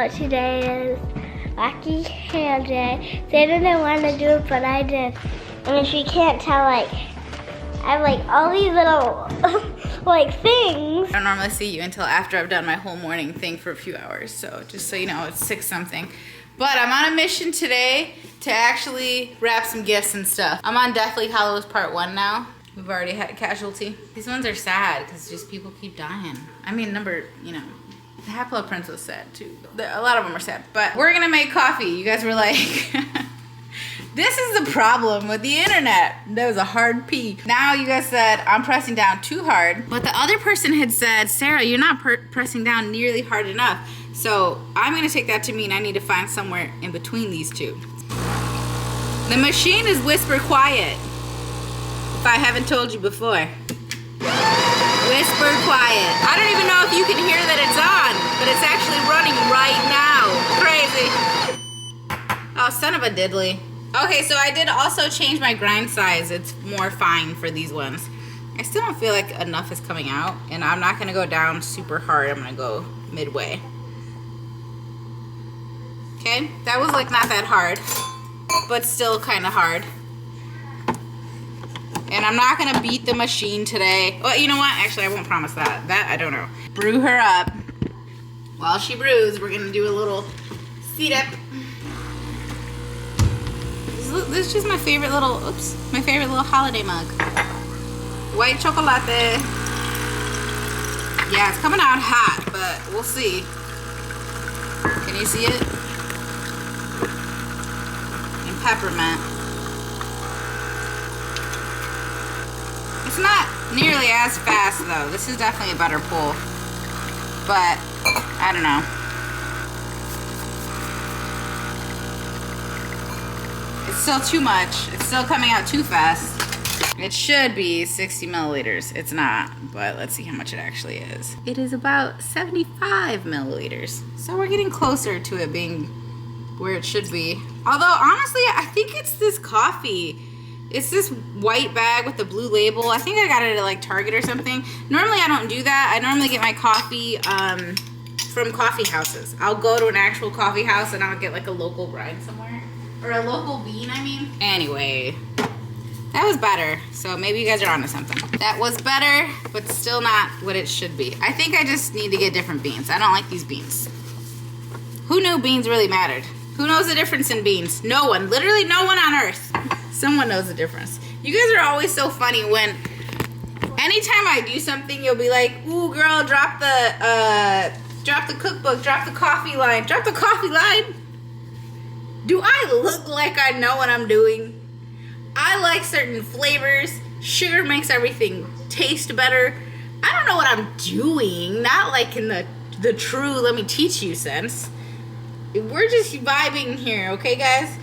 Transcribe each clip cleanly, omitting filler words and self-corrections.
out today is Wacky Hair Day. Santa didn't want to do it, but I did. And if you can't tell, like, I have like all these little like things. I don't normally see you until after I've done my whole morning thing for a few hours. So just so you know, it's 6 something. But I'm on a mission today to actually wrap some gifts and stuff. I'm on Deathly Hallows Part 1 now. We've already had a casualty. These ones are sad because just people keep dying. I mean, the Half-Blood Prince was sad too. A lot of them are sad. But we're gonna make coffee. You guys were like, this is the problem with the internet. That was a hard P. Now you guys said I'm pressing down too hard. But the other person had said, Sarah, you're not pressing down nearly hard enough. So I'm gonna take that to mean I need to find somewhere in between these two. The machine is whisper quiet. If I haven't told you before. Whisper quiet. I don't even know if you can hear that it's on, but it's actually running right now. Crazy. Oh, son of a diddly. Okay, so I did also change my grind size. It's more fine for these ones. I still don't feel like enough is coming out, and I'm not gonna go down super hard. I'm gonna go midway. Okay, that was like not that hard, but still kind of hard. And I'm not gonna beat the machine today. Well, you know what? Actually, I won't promise that. That I don't know. Brew her up. While she brews, we're gonna do a little seat up. This is just my favorite little, my favorite little holiday mug. White chocolate. Yeah, it's coming out hot, but we'll see. Can you see it? And peppermint. It's not nearly as fast though. This is definitely a better pull. But, I don't know. It's still too much. It's still coming out too fast. It should be 60 milliliters. It's not, but let's see how much it actually is. It is about 75 milliliters. So we're getting closer to it being where it should be. Although, honestly, I think it's this coffee. It's this white bag with the blue label. I think I got it at like Target or something. Normally I don't do that. I normally get my coffee from coffee houses. I'll go to an actual coffee house and I'll get like a local grind somewhere. Or a local bean, I mean. Anyway, that was better. So maybe you guys are onto something. That was better, but still not what it should be. I think I just need to get different beans. I don't like these beans. Who knew beans really mattered? Who knows the difference in beans? No one. Literally no one on earth. Someone knows the difference. You guys are always so funny when anytime I do something, you'll be like, ooh, girl, drop the cookbook, drop the coffee line, drop the coffee line. Do I look like I know what I'm doing? I like certain flavors. Sugar makes everything taste better. I don't know what I'm doing. Not like in the true let me teach you sense. We're just vibing here, okay, guys?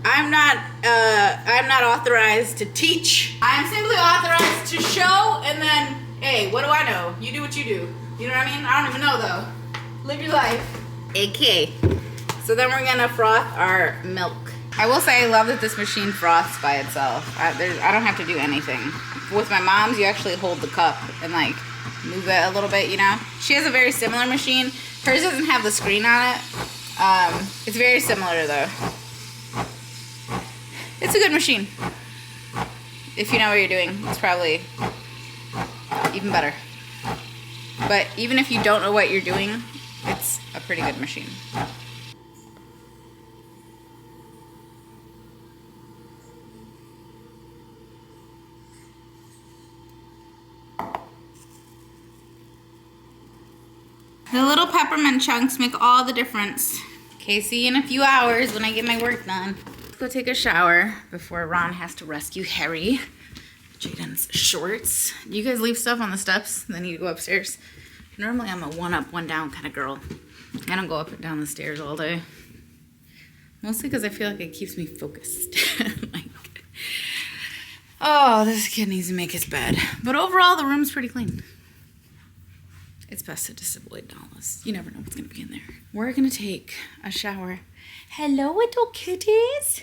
I'm not authorized to teach. I'm simply authorized to show, and then, hey, what do I know? You do what you do. You know what I mean? I don't even know, though. Live your life. Okay. So then we're gonna froth our milk. I will say I love that this machine froths by itself. I don't have to do anything. With my mom's, you actually hold the cup and like move it a little bit, you know? She has a very similar machine. Hers doesn't have the screen on it. It's very similar though. It's a good machine. If you know what you're doing, it's probably even better. But even if you don't know what you're doing, it's a pretty good machine. The little peppermint chunks make all the difference. Okay, see you in a few hours when I get my work done. Let's go take a shower before Ron has to rescue Harry. Jaden's shorts. You guys leave stuff on the steps, then you go upstairs. Normally I'm a one up, one down kind of girl. I don't go up and down the stairs all day. Mostly because I feel like it keeps me focused. Like, oh, this kid needs to make his bed. But overall, the room's pretty clean. It's best to just avoid dolls. You never know what's going to be in there. We're going to take a shower. Hello, little kitties.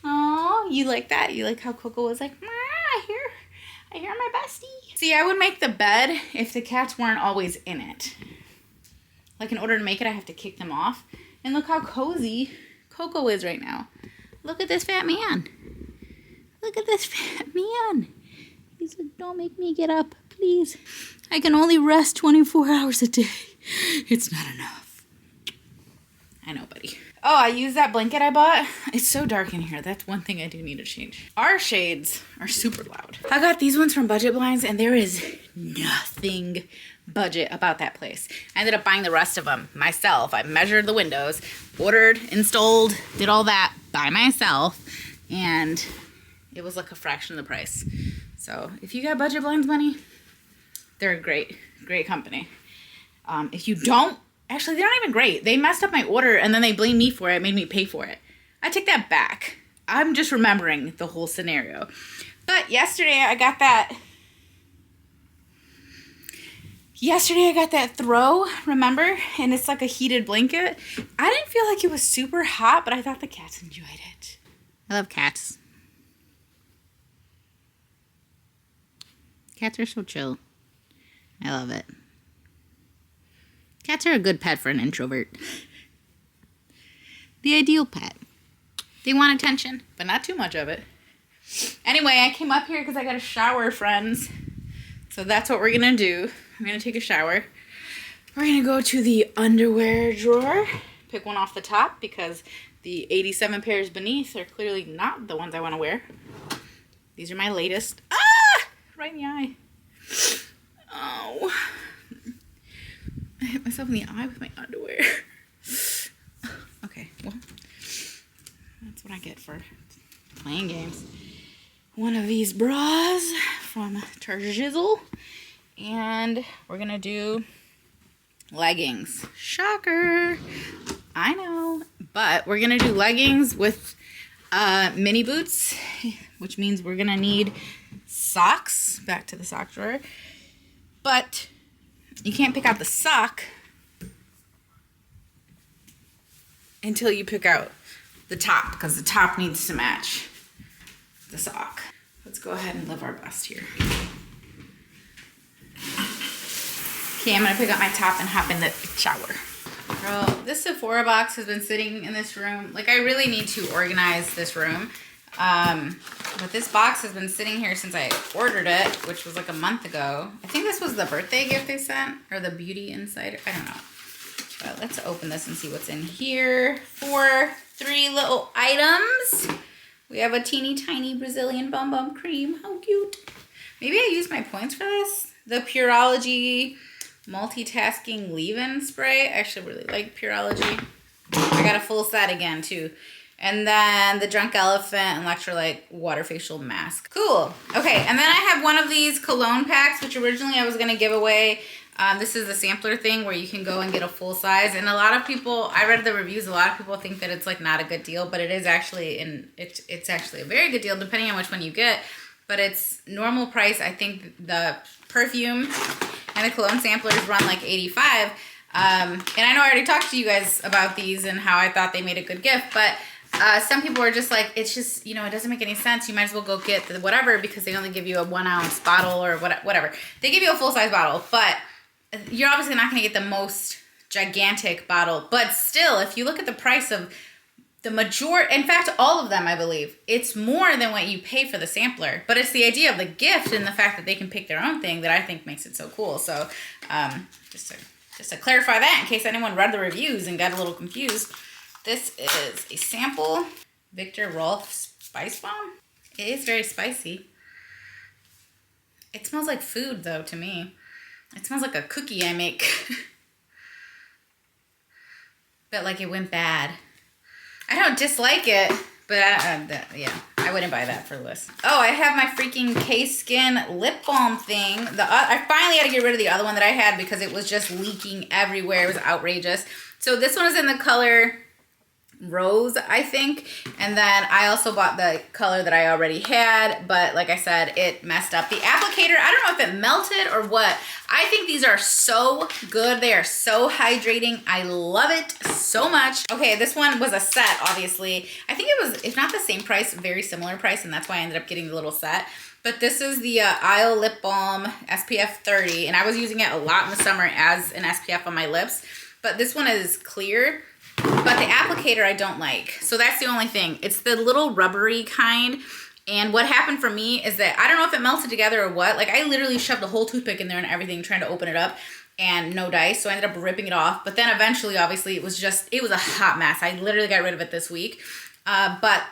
Oh, you like that? You like how Coco was like, I hear my bestie. See, I would make the bed if the cats weren't always in it. Like in order to make it, I have to kick them off. And look how cozy Coco is right now. Look at this fat man. Look at this fat man. He's like, don't make me get up, please. I can only rest 24 hours a day. It's not enough. I know, buddy. Oh, I used that blanket I bought. It's so dark in here. That's one thing I do need to change. Our shades are super loud. I got these ones from Budget Blinds, and there is nothing budget about that place. I ended up buying the rest of them myself. I measured the windows, ordered, installed, did all that by myself, and it was like a fraction of the price. So if you got Budget Blinds money, they're a great company. If you don't, actually, they're not even great. They messed up my order, and then they blamed me for it, made me pay for it. I take that back. I'm just remembering the whole scenario. But yesterday I got that throw, remember? And it's like a heated blanket. I didn't feel like it was super hot, but I thought the cats enjoyed it. I love cats. Cats are so chill. I love it. Cats are a good pet for an introvert. The ideal pet. They want attention, but not too much of it. Anyway, I came up here because I got a shower, friends. So that's what we're going to do. I'm going to take a shower. We're going to go to the underwear drawer. Pick one off the top because the 87 pairs beneath are clearly not the ones I want to wear. These are my latest. Ah! Right in the eye. Oh. I hit myself in the eye with my underwear. Okay, well, that's what I get for playing games. One of these bras from Terjizzle. And we're going to do leggings. Shocker. I know. But we're going to do leggings with mini boots, which means we're going to need socks. Back to the sock drawer. But you can't pick out the sock until you pick out the top, because the top needs to match the sock. Let's go ahead and live our best here. Okay, I'm gonna pick up my top and hop in the shower. Girl, this Sephora box has been sitting in this room. Like, I really need to organize this room. But this box has been sitting here since I ordered it, which was like a month ago. I think this was the birthday gift they sent, or the beauty insider. I don't know. But let's open this and see what's in here. 3 little items. We have a teeny tiny Brazilian Bum Bum cream. How cute. Maybe I used my points for this. The Pureology multitasking leave-in spray. I actually really like Pureology. I got a full set again too. And then the Drunk Elephant and Electrolyte Water Facial Mask. Cool. Okay, and then I have one of these cologne packs, which originally I was going to give away. This is the sampler thing where you can go and get a full size. And a lot of people, I read the reviews, a lot of people think that it's like not a good deal, but it is actually, it's actually a very good deal depending on which one you get. But it's normal price. I think the perfume and the cologne samplers run like $85. And I know I already talked to you guys about these and how I thought they made a good gift, but some people are just like, it's just, you know, it doesn't make any sense. You might as well go get the whatever because they only give you a 1 ounce bottle or whatever. They give you a full size bottle, but you're obviously not going to get the most gigantic bottle. But still, if you look at the price of the majority, in fact, all of them, I believe, it's more than what you pay for the sampler. But it's the idea of the gift and the fact that they can pick their own thing that I think makes it so cool. So just to clarify that in case anyone read the reviews and got a little confused. This is a sample Victor Rolf Spice Bomb. It is very spicy. It smells like food, though, to me. It smells like a cookie I make. But, like, it went bad. I don't dislike it, but, yeah, I wouldn't buy that for Liz. Oh, I have my freaking K-Skin lip balm thing. I finally had to get rid of the other one that I had because it was just leaking everywhere. It was outrageous. So this one is in the color Rose, I think, and then I also bought the color that I already had, but like I said, it messed up the applicator. I don't know if it melted or what. I think these are so good. They are so hydrating. I love it so much. Okay, this one was a set, obviously. I think it was, if not the same price, very similar price, and that's why I ended up getting the little set. But this is the Isle Lip Balm SPF 30, and I was using it a lot in the summer as an SPF on my lips. but this one is clear. But the applicator I don't like. So that's the only thing. It's the little rubbery kind. And what happened for me is that I don't know if it melted together or what. Like I literally shoved a whole toothpick in there and everything trying to open it up and no dice. So I ended up ripping it off. But then eventually, obviously, it was a hot mess. I literally got rid of it this week. But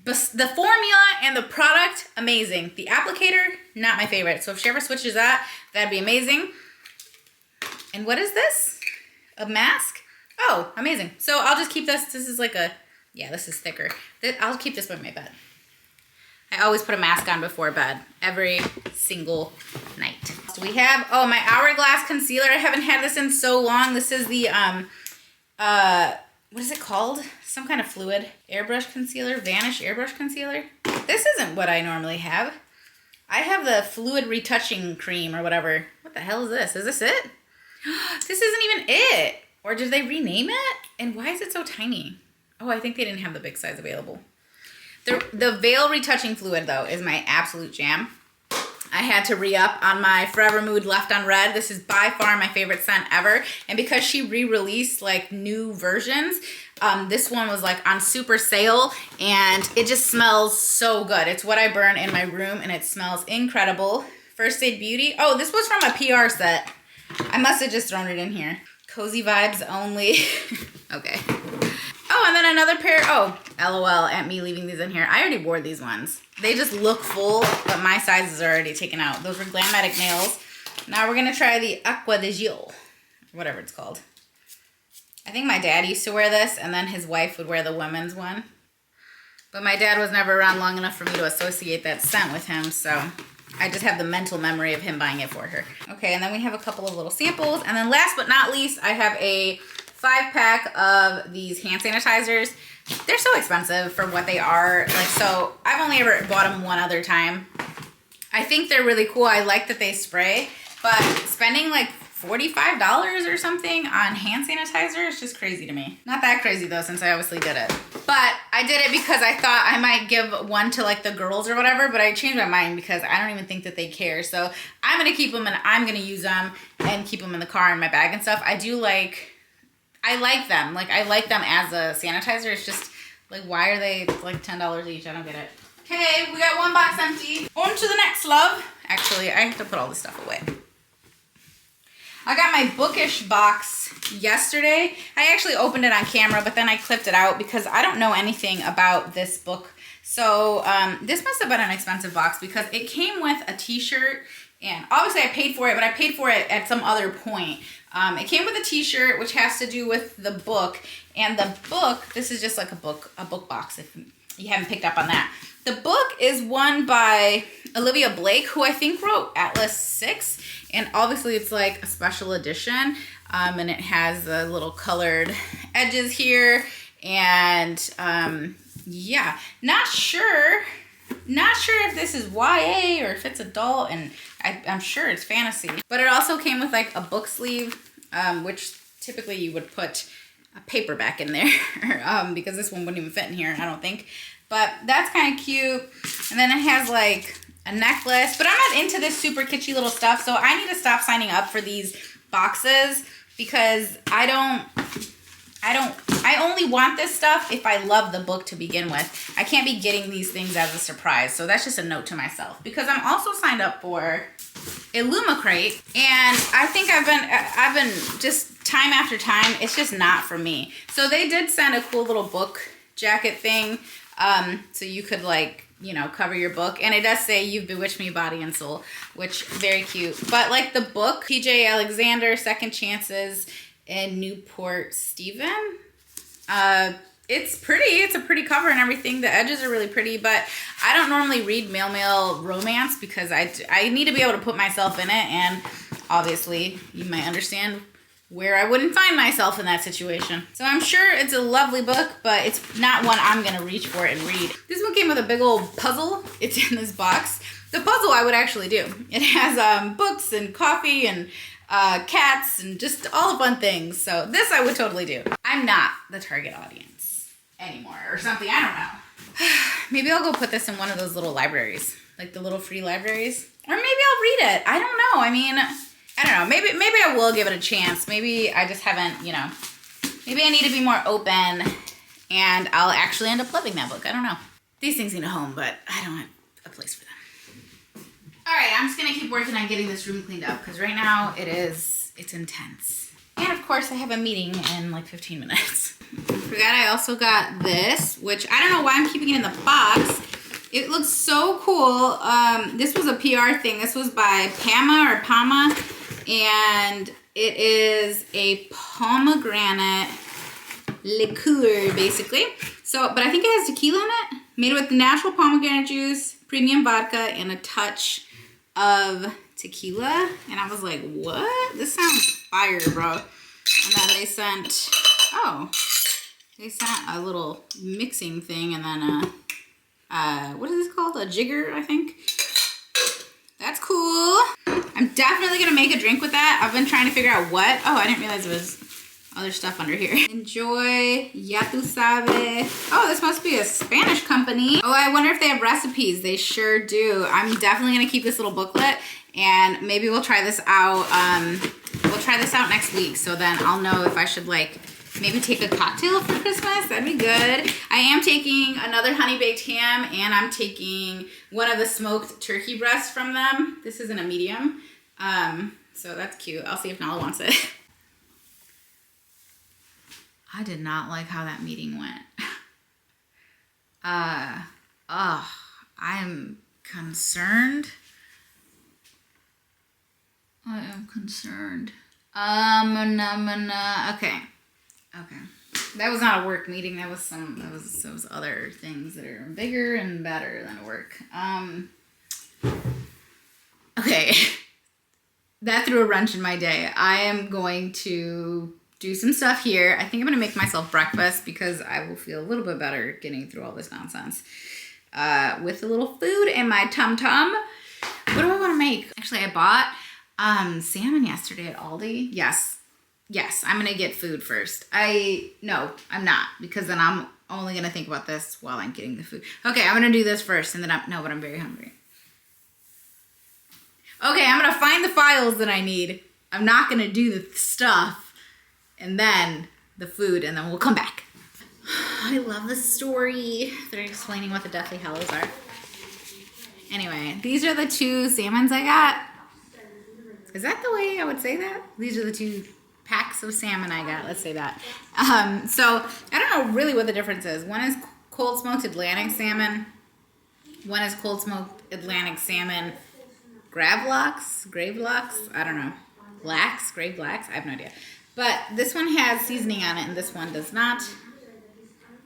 the formula and the product, amazing. The applicator, not my favorite. So if she ever switches that, that'd be amazing. And what is this? A mask? Oh, amazing. So I'll just keep this. This is like this is thicker. I'll keep this by my bed. I always put a mask on before bed every single night. So we have, my Hourglass concealer. I haven't had this in so long. This is the, what is it called? Some kind of fluid airbrush concealer, Vanish airbrush concealer. This isn't what I normally have. I have the fluid retouching cream or whatever. What the hell is this? Is this it? This isn't even it. Or did they rename it? And why is it so tiny? Oh, I think they didn't have the big size available. The Veil Retouching Fluid, though, is my absolute jam. I had to re-up on my Forever Mood Left on Red. This is by far my favorite scent ever. And because she re-released, like, new versions, this one was, like, on super sale. And it just smells so good. It's what I burn in my room, and it smells incredible. First Aid Beauty. Oh, this was from a PR set. I must have just thrown it in here. Cozy vibes only. Okay. Oh, and then another pair. Oh, LOL at me leaving these in here. I already wore these ones. They just look full, but my sizes are already taken out. Those were Glammatic nails. Now we're going to try the Aqua de Gil, whatever it's called. I think my dad used to wear this, and then his wife would wear the women's one. But my dad was never around long enough for me to associate that scent with him, so I just have the mental memory of him buying it for her. Okay, and then we have a couple of little samples. And then last but not least, I have a 5-pack of these hand sanitizers. They're so expensive for what they are. Like, so I've only ever bought them one other time. I think they're really cool. I like that they spray, but spending like $45 or something on hand sanitizer is just crazy to me. Not that crazy though, since I obviously did it. But I did it because I thought I might give one to like the girls or whatever, but I changed my mind because I don't even think that they care. So I'm gonna keep them and I'm gonna use them and keep them in the car in my bag and stuff. I like them. Like, I like them as a sanitizer. It's just, like, why are they, like, $10 each? I don't get it. Okay, we got one box empty. On to the next, love. Actually, I have to put all this stuff away. I got my bookish box yesterday. I actually opened it on camera, but then I clipped it out because I don't know anything about this book. So, this must have been an expensive box because it came with a t-shirt. And obviously I paid for it, but I paid for it at some other point. It came with a t-shirt, which has to do with the book. And the book, this is just like a book box, if you haven't picked up on that. The book is one by Olivia Blake, who I think wrote Atlas 6. And obviously it's like a special edition. And it has the little colored edges here. And yeah, not sure if this is YA or if it's adult, and I'm sure it's fantasy. But it also came with like a book sleeve, which typically you would put a paperback in there because this one wouldn't even fit in here, I don't think. But that's kind of cute. And then it has like a necklace, but I'm not into this super kitschy little stuff, so I need to stop signing up for these boxes because I only want this stuff if I love the book to begin with. I can't be getting these things as a surprise. So that's just a note to myself. Because I'm also signed up for Illumicrate. And I think I've been just time after time, it's just not for me. So they did send a cool little book jacket thing. So you could like, you know, cover your book. And it does say, "You've bewitched me body and soul," which very cute. But like the book, PJ Alexander, Second Chances, and Newport Stephen. It's pretty. It's a pretty cover and everything. The edges are really pretty, but I don't normally read male romance because I need to be able to put myself in it, and obviously you might understand where I wouldn't find myself in that situation. So I'm sure it's a lovely book, but it's not one I'm gonna reach for and read. This one came with a big old puzzle. It's in this box. The puzzle I would actually do. It has books and coffee and cats and just all the fun things. So this I would totally do. I'm not the target audience anymore or something. I don't know. Maybe I'll go put this in one of those little libraries, like the little free libraries. Or maybe I'll read it. I don't know. I mean, I don't know. Maybe I will give it a chance. Maybe I just haven't, you know. Maybe I need to be more open and I'll actually end up loving that book. I don't know. These things need a home, but I don't have a place for them. All right, I'm just gonna keep working on getting this room cleaned up because right now it's intense. And of course I have a meeting in like 15 minutes. I forgot I also got this, which I don't know why I'm keeping it in the box. It looks so cool. This was a PR thing. This was by Pama, and it is a pomegranate liqueur, basically. So, but I think it has tequila in it. Made with natural pomegranate juice, premium vodka, and a touch of tequila. And I was like, what? This sounds fire, bro. And then they sent, a little mixing thing, and then what is this called? A jigger, I think. That's cool. I'm definitely gonna make a drink with that. I've been trying to figure out what. Oh, I didn't realize there was other stuff under here. Enjoy, ya tu sabe. Oh, this must be a Spanish company. Oh, I wonder if they have recipes. They sure do. I'm definitely gonna keep this little booklet and maybe we'll try this out. We'll try this out next week. So then I'll know if I should like maybe take a cocktail for Christmas. That'd be good. I am taking another honey baked ham and I'm taking one of the smoked turkey breasts from them. This isn't a medium. So that's cute. I'll see if Nala wants it. I did not like how that meeting went. I'm concerned. I am concerned. Okay. That was not a work meeting. That was those other things that are bigger and better than work. Okay. That threw a wrench in my day. I am going to do some stuff here. I think I'm gonna make myself breakfast because I will feel a little bit better getting through all this nonsense. With a little food in my tum-tum. What do I wanna make? Actually, I bought salmon yesterday at Aldi. Yes, I'm gonna get food first. No, I'm not, because then I'm only gonna think about this while I'm getting the food. Okay, I'm gonna do this first and then but I'm very hungry. Okay, I'm gonna find the files that I need. I'm not gonna do the stuff and then the food and then we'll come back. I love the story. They're explaining what the Deathly Hallows are. Anyway, these are the two salmons I got. Is that the way I would say that? These are the two packs of salmon I got, let's say that. So I don't know really what the difference is. One is cold smoked Atlantic salmon. One is cold smoked Atlantic salmon gravelocks, I don't know. Grave blacks, I have no idea. But this one has seasoning on it and this one does not.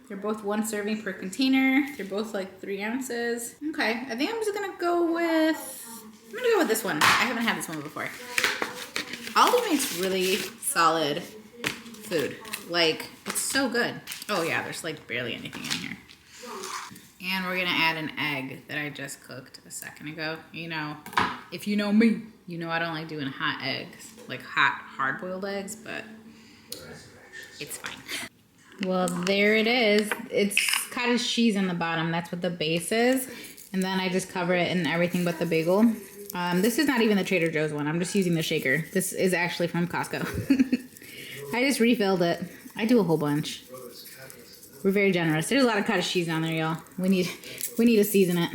They're both 1 serving per container. They're both like 3 ounces. Okay, I think I'm just gonna go with this one. I haven't had this one before. Aldi makes really solid food. Like, it's so good. Oh yeah, there's like barely anything in here. And we're gonna add an egg that I just cooked a second ago. You know, if you know me, you know I don't like doing hot eggs. Like hot, hard-boiled eggs, but it's fine. Well, there it is. It's cottage cheese on the bottom. That's what the base is. And then I just cover it in everything but the bagel. This is not even the Trader Joe's one. I'm just using the shaker. This is actually from Costco. I just refilled it. I do a whole bunch. We're very generous. There's a lot of cottage cheese on there, y'all. We need to season it.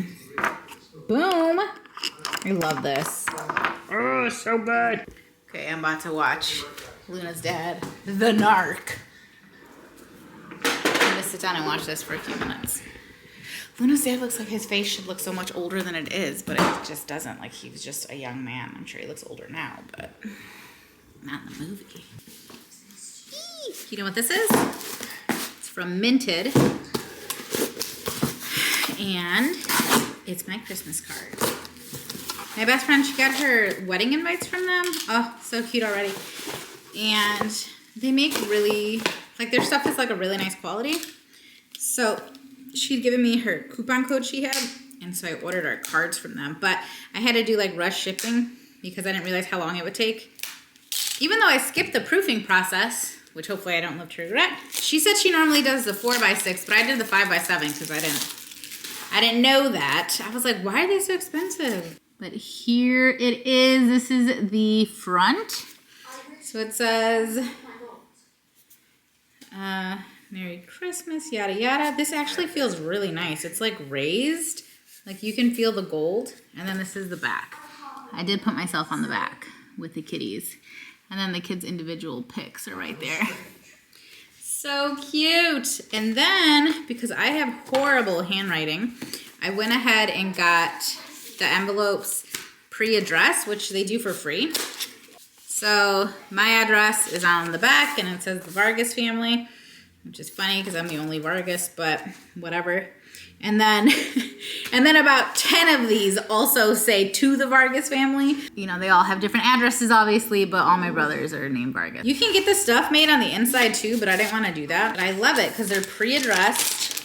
Boom. I love this. Oh, so good. Okay, I'm about to watch Luna's dad, the narc. I'm gonna sit down and watch this for a few minutes. Luna's dad looks like his face should look so much older than it is, but it just doesn't. Like, he was just a young man. I'm sure he looks older now, but not in the movie. You know what this is? It's from Minted. And it's my Christmas card. My best friend, she got her wedding invites from them. Oh, so cute already. And they make really, like, their stuff is like a really nice quality. So she'd given me her coupon code she had, and so I ordered our cards from them. But I had to do like rush shipping because I didn't realize how long it would take. Even though I skipped the proofing process, which hopefully I don't live to regret. She said she normally does the 4x6, but I did the 5x7 because I didn't know that. I was like, why are they so expensive? But here it is. This is the front. So it says, Merry Christmas, yada yada. This actually feels really nice. It's like raised. Like you can feel the gold. And then this is the back. I did put myself on the back with the kitties. And then the kids' individual pics are right there. So cute. And then, because I have horrible handwriting, I went ahead and got the envelopes pre-addressed, which they do for free. So my address is on the back and it says the Vargas family, which is funny because I'm the only Vargas, but whatever. And then about 10 of these also say to the Vargas family. You know, they all have different addresses obviously, but all my brothers are named Vargas. You can get the stuff made on the inside too, but I didn't want to do that. But I love it because they're pre-addressed.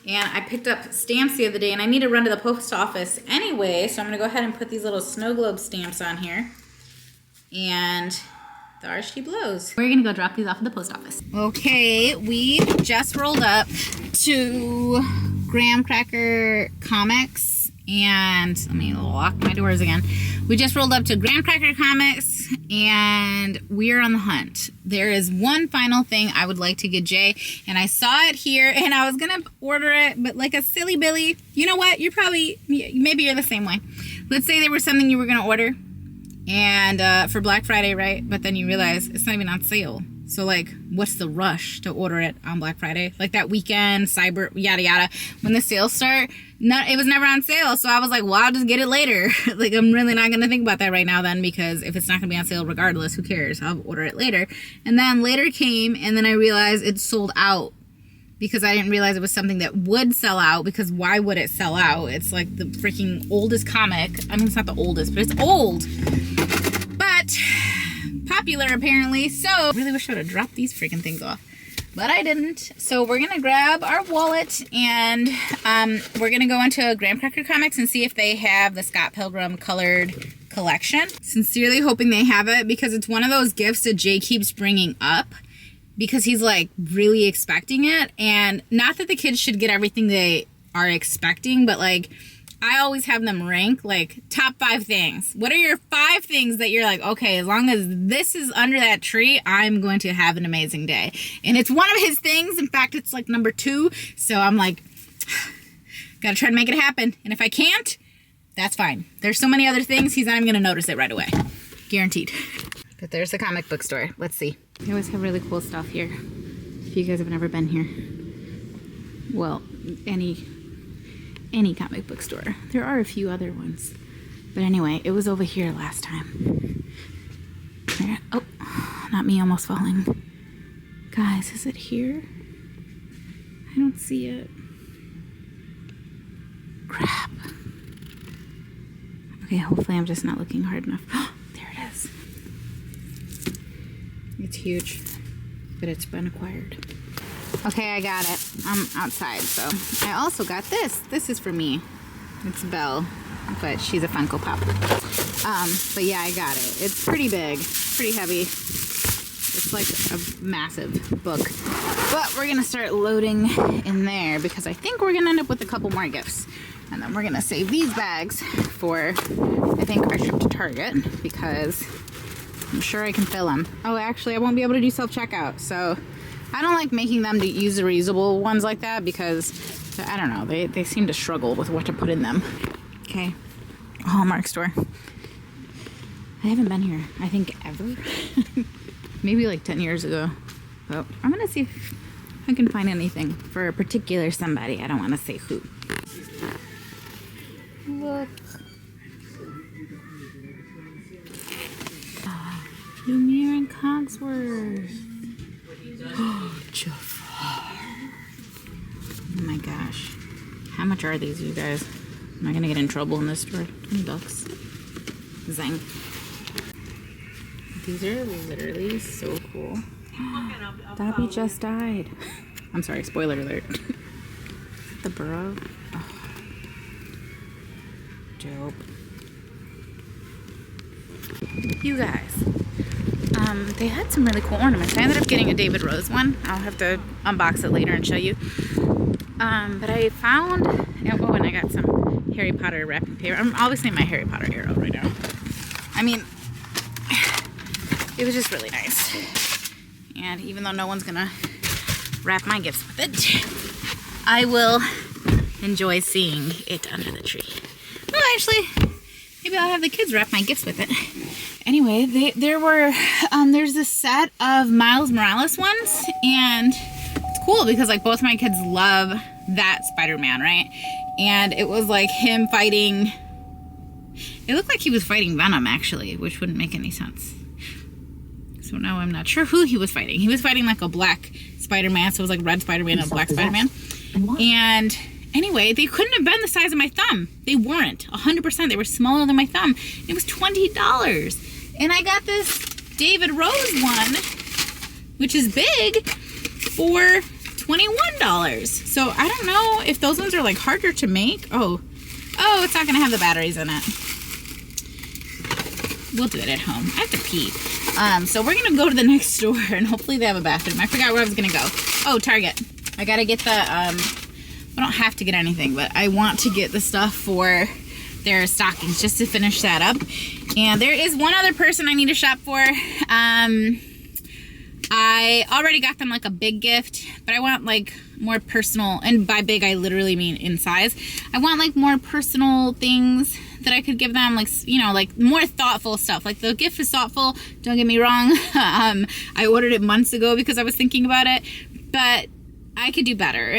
And I picked up stamps the other day and I need to run to the post office anyway, so I'm gonna go ahead and put these little snow globe stamps on here. And the RSG blows. We're gonna go drop these off at the post office. Okay, we just rolled up to Graham Cracker Comics and let me lock my doors again. We just rolled up to Graham Cracker Comics and we're on the hunt. There is one final thing I would like to get Jay, and I saw it here and I was gonna order it, but like a silly Billy, you know what? You're probably, maybe you're the same way. Let's say there was something you were gonna order and for Black Friday, right? But then you realize it's not even on sale. So like, what's the rush to order it on Black Friday? Like that weekend, cyber, yada yada. When the sales start, it was never on sale. So I was like, well, I'll just get it later. Like I'm really not gonna think about that right now then, because if it's not gonna be on sale regardless, who cares? I'll order it later. And then later came and then I realized it's sold out, because I didn't realize it was something that would sell out, because why would it sell out? It's like the freaking oldest comic. I mean, it's not the oldest, but it's old. But popular apparently. So I really wish I would have dropped these freaking things off, but I didn't. So we're gonna grab our wallet and we're gonna go into Graham Cracker Comics and see if they have the Scott Pilgrim colored collection. Sincerely hoping they have it, because it's one of those gifts that Jay keeps bringing up, because he's like really expecting it. And not that the kids should get everything they are expecting, but like I always have them rank like top 5 things. What are your 5 things that you're like, okay, as long as this is under that tree, I'm going to have an amazing day. And it's one of his things. In fact, it's like number 2. So I'm like, gotta try to make it happen. And if I can't, that's fine. There's so many other things, he's not even gonna notice it right away. Guaranteed. But there's the comic book store. Let's see. They always have really cool stuff here. If you guys have never been here. Well, any comic book store. There are a few other ones. But anyway, it was over here last time. There. Oh, not me almost falling. Guys, is it here? I don't see it. Crap. Okay, hopefully I'm just not looking hard enough. There it is. It's huge, but it's been acquired. Okay, I got it. I'm outside, so. I also got this. This is for me. It's Belle, but she's a Funko Pop. But yeah, I got it. It's pretty big, pretty heavy. It's like a massive book. But we're gonna start loading in there, because I think we're gonna end up with a couple more gifts. And then we're gonna save these bags for, I think, our trip to Target, because I'm sure I can fill them. Oh, actually, I won't be able to do self-checkout, so I don't like making them to use the reusable ones like that, because, I don't know, they seem to struggle with what to put in them. Okay, Hallmark store. I haven't been here, I think, ever. Maybe like 10 years ago. So I'm gonna see if I can find anything for a particular somebody. I don't want to say who. Look. Lumiere and Cogsworth. Oh, Jafar. Oh my gosh. How much are these, you guys? Am I gonna get in trouble in this store? $20. Zing. These are literally so cool. Dobby just died. I'm sorry, spoiler alert. The burrow. Oh. Dope. You guys. They had some really cool ornaments. I ended up getting a David Rose one. I'll have to unbox it later and show you. But I found Oh, and I got some Harry Potter wrapping paper. I'm obviously in my Harry Potter era right now. I mean, it was just really nice. And even though no one's gonna wrap my gifts with it, I will enjoy seeing it under the tree. Well, actually, maybe I'll have the kids wrap my gifts with it. Anyway, there's this set of Miles Morales ones, and it's cool because like both of my kids love that Spider-Man, right? And it was like him fighting, it looked like he was fighting Venom actually, which wouldn't make any sense. So now I'm not sure who he was fighting. He was fighting like a black Spider-Man, so it was like red Spider-Man and black Spider-Man. And anyway, they couldn't have been the size of my thumb. They weren't, 100%. They were smaller than my thumb. It was $20. And I got this David Rose one, which is big, for $21. So I don't know if those ones are like harder to make. Oh, it's not gonna have the batteries in it. We'll do it at home. I have to pee. So we're gonna go to the next store and hopefully they have a bathroom. I forgot where I was gonna go. Oh, Target. I gotta get the, I don't have to get anything, but I want to get the stuff for their stockings just to finish that up. And there is one other person I need to shop for. I already got them like a big gift, but I want like more personal, and by big I literally mean in size. I want like more personal things that I could give them, like, you know, like more thoughtful stuff. Like the gift is thoughtful, don't get me wrong. I ordered it months ago because I was thinking about it, but I could do better.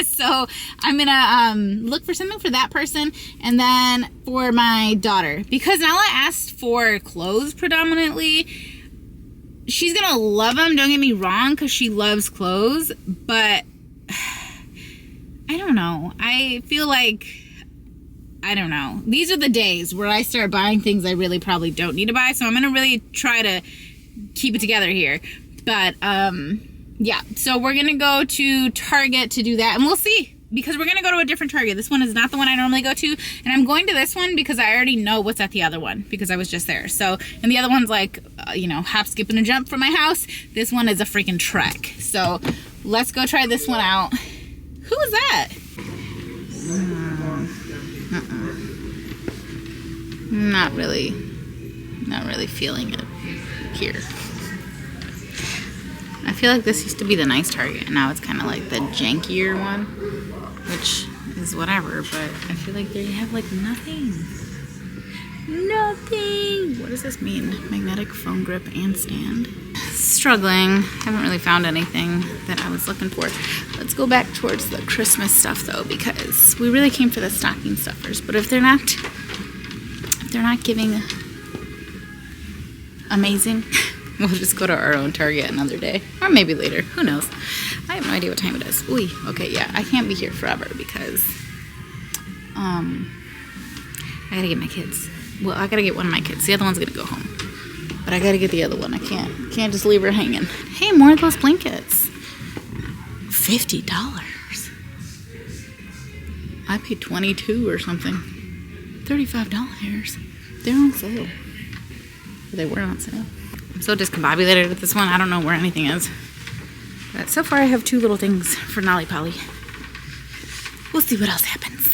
So I'm gonna look for something for that person, and then for my daughter, because Nella asked for clothes predominantly. She's gonna love them, don't get me wrong, because she loves clothes, but I don't know. I feel like, I don't know. These are the days where I start buying things I really probably don't need to buy, so I'm gonna really try to keep it together here. But yeah, so we're gonna go to Target to do that, and we'll see, because we're gonna go to a different Target. This one is not the one I normally go to, and I'm going to this one because I already know what's at the other one because I was just there. So, and the other one's like, you know, hop, skip, and a jump from my house. This one is a freaking trek. So let's go try this one out. Who was that? Not really feeling it here. I feel like this used to be the nice Target, and now it's kind of like the jankier one, which is whatever, but I feel like they have like nothing. Nothing! What does this mean? Magnetic phone grip and stand. Struggling. Haven't really found anything that I was looking for. Let's go back towards the Christmas stuff though, because we really came for the stocking stuffers, but if they're not giving amazing, we'll just go to our own Target another day. Or maybe later. Who knows? I have no idea what time it is. Ooh, okay, yeah. I can't be here forever because I gotta get my kids. Well, I gotta get one of my kids. The other one's gonna go home. But I gotta get the other one. I can't just leave her hanging. Hey, more of those blankets. $50. I paid $22 or something. $35. They're on sale. They were on sale. I'm so discombobulated with this one. I don't know where anything is. But so far I have 2 little things for Nolly Polly. We'll see what else happens.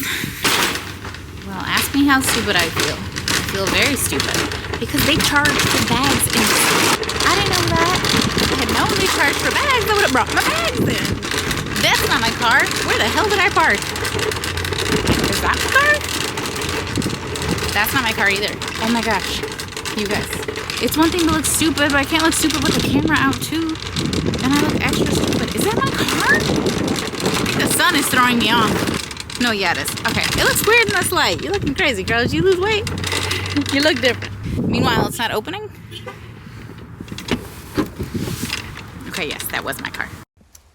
Well, ask me how stupid I feel. I feel very stupid. Because they charge for bags in the store. I didn't know that. If I had known they charged for bags, I would have brought my bags in. That's not my car. Where the hell did I park? Is that my car? That's not my car either. Oh my gosh. You guys. It's one thing to look stupid, but I can't look stupid with the camera out too. And I look extra stupid. Is that my car? I think the sun is throwing me off. No, yeah, it is. Okay, it looks weird in this light. You're looking crazy, girl. Did you lose weight? You look different. Meanwhile, it's not opening. Okay, yes, that was my car.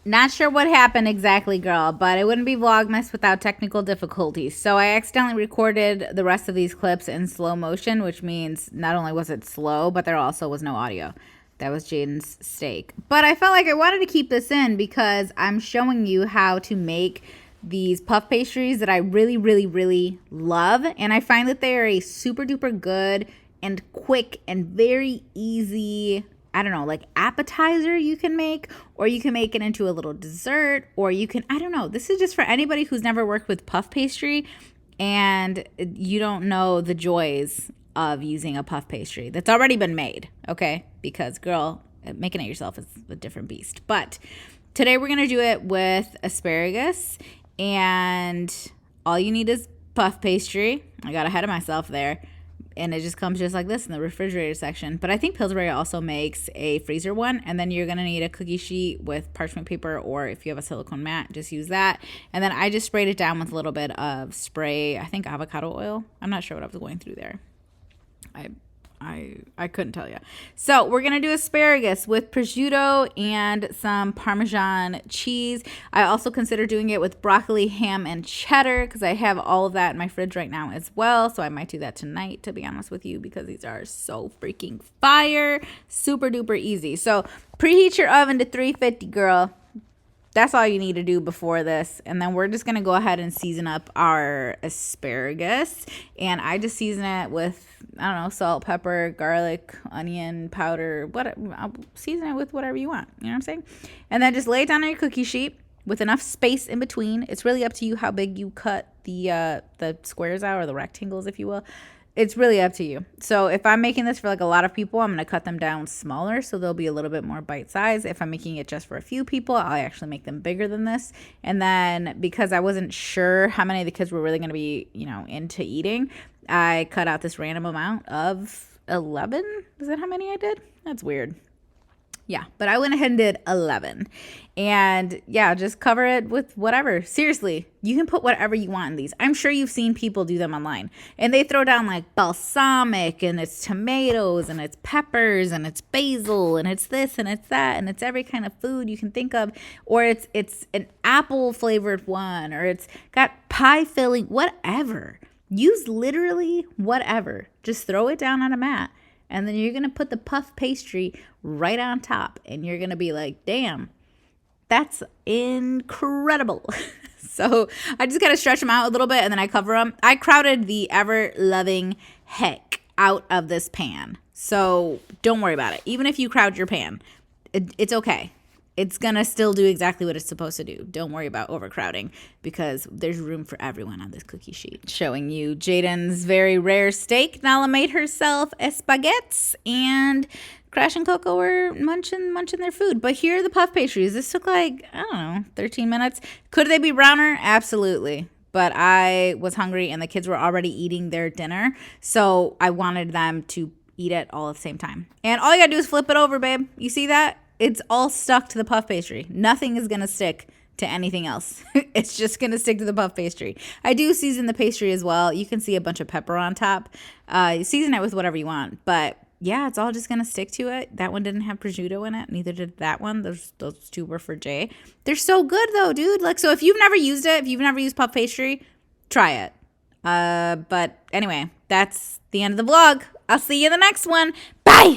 Not sure what happened exactly, girl, but it wouldn't be Vlogmas without technical difficulties. So I accidentally recorded the rest of these clips in slow motion, which means not only was it slow, but there also was no audio. That was Jaden's steak. But I felt like I wanted to keep this in because I'm showing you how to make these puff pastries that I really, really, really love. And I find that they are a super duper good and quick and very easy I don't know, like appetizer you can make, or you can make it into a little dessert, or you can, I don't know. This is just for anybody who's never worked with puff pastry and you don't know the joys of using a puff pastry that's already been made, okay? Because girl, making it yourself is a different beast. But today we're gonna do it with asparagus, and all you need is puff pastry. I got ahead of myself there. And it just comes just like this in the refrigerator section. But I think Pillsbury also makes a freezer one. And then you're going to need a cookie sheet with parchment paper, or if you have a silicone mat, just use that. And then I just sprayed it down with a little bit of spray, I think avocado oil. I'm not sure what I was going through there. I couldn't tell you. So we're going to do asparagus with prosciutto and some Parmesan cheese. I also consider doing it with broccoli, ham, and cheddar because I have all of that in my fridge right now as well. So I might do that tonight, to be honest with you, because these are so freaking fire. Super duper easy. So preheat your oven to 350, girl. That's all you need to do before this. And then we're just going to go ahead and season up our asparagus. And I just season it with, I don't know, salt, pepper, garlic, onion powder. I'll season it with whatever you want. You know what I'm saying? And then just lay it down on your cookie sheet with enough space in between. It's really up to you how big you cut the squares out, or the rectangles, if you will. It's really up to you. So if I'm making this for like a lot of people, I'm going to cut them down smaller so they'll be a little bit more bite size. If I'm making it just for a few people, I'll actually make them bigger than this. And then because I wasn't sure how many of the kids were really going to be, you know, into eating, I cut out this random amount of 11. Is that how many I did? That's weird. Yeah, but I went ahead and did 11. And yeah, just cover it with whatever. Seriously, you can put whatever you want in these. I'm sure you've seen people do them online. And they throw down like balsamic, and it's tomatoes, and it's peppers, and it's basil, and it's this, and it's that, and it's every kind of food you can think of. Or it's an apple flavored one, or it's got pie filling, whatever. Use literally whatever. Just throw it down on a mat. And then you're going to put the puff pastry right on top. And you're going to be like, damn, that's incredible. So I just got to stretch them out a little bit, and then I cover them. I crowded the ever-loving heck out of this pan. So don't worry about it. Even if you crowd your pan, it's okay. It's going to still do exactly what it's supposed to do. Don't worry about overcrowding, because there's room for everyone on this cookie sheet. Showing you Jaden's very rare steak. Nala made herself espaguettes, and Crash and Coco were munching their food. But here are the puff pastries. This took like, I don't know, 13 minutes. Could they be browner? Absolutely. But I was hungry, and the kids were already eating their dinner. So I wanted them to eat it all at the same time. And all you got to do is flip it over, babe. You see that? It's all stuck to the puff pastry. Nothing is going to stick to anything else. It's just going to stick to the puff pastry. I do season the pastry as well. You can see a bunch of pepper on top. You season it with whatever you want. But yeah, it's all just going to stick to it. That one didn't have prosciutto in it. Neither did that one. Those two were for Jay. They're so good though, dude. Like, so if you've never used it, if you've never used puff pastry, try it. But anyway, that's the end of the vlog. I'll see you in the next one.